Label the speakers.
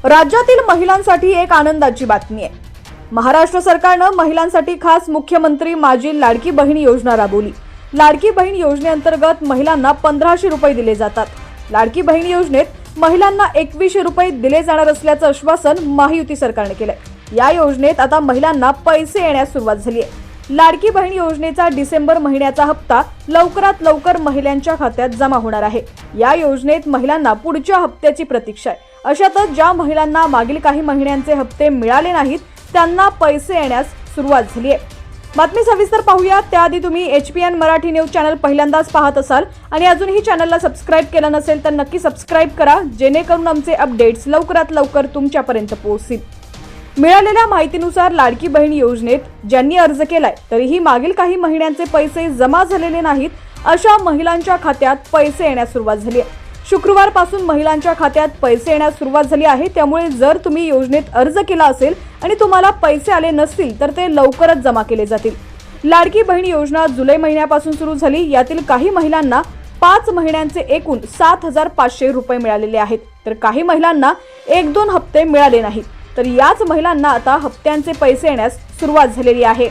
Speaker 1: राज्यातील महिलांसाठी एक आनंदाची बातमी आहे। महाराष्ट्र सरकारनं महिलांसाठी खास मुख्यमंत्री माझी लाडकी बहीण योजना राबवली। लाडकी बहीण योजनेअंतर्गत महिलांना 1500 रुपये दिले जातात। लाडकी बहीण योजनेत महिलांना 2100 रुपये दिले जाणार असल्याचं आश्वासन महायुती सरकारने केलंय। या योजनेत आता महिलांना पैसे येण्यास सुरुवात झाली आहे। लाडकी बहीण योजनेचा डिसेंबर महिन्याचा हप्ता लवकरात लवकर महिलांच्या खात्यात जमा होणार आहे। या योजनेत महिलांना पुढच्या हप्त्याची प्रतीक्षा आहे। अशातच ज्या महिलांना मागील काही महिन्यांचे हप्ते मिळाले नाहीत त्यांना पैसे येण्यास सुरुवात झाली आहे। बातमी सविस्तर पाहूया त्याआधी तुम्ही HPN मराठी न्यूज चॅनल पहिल्यांदाच पाहत असाल आणि अजूनही चॅनलला सबस्क्राइब केलं नसेल तर नक्की सबस्क्राइब करा, जेणेकरून आमचे अपडेट्स लवकरात लवकर तुमच्यापर्यंत पोहोचतील। मिळालेल्या माहितीनुसार लाडकी बहीण योजनेत ज्यांनी अर्ज केलाय तरीही मागील काही महिन्यांचे पैसे जमा झालेले नाहीत अशा महिलांच्या खात्यात पैसे येण्यास सुरुवात झाली आहे। शुक्रवारपासून महिलांच्या खात्यात पैसे येण्यास सुरुवात झाली आहे। त्यामुळे जर तुम्ही योजनेत अर्ज केला असेल आणि तुम्हाला पैसे आले नसतील तर ते लवकरच जमा केले जातील। लाडकी बहीण योजना जुलै महिन्यापासून सुरू झाली। यातील काही महिलांना 5 महिन्यांचे एकूण 7500 रुपये मिळालेले आहेत, तर काही महिलांना 1-2 हप्ते मिळाले नाहीत, तर याच महिलांना आता हप्त्यांचे पैसे येण्यास सुरुवात झालेली आहे।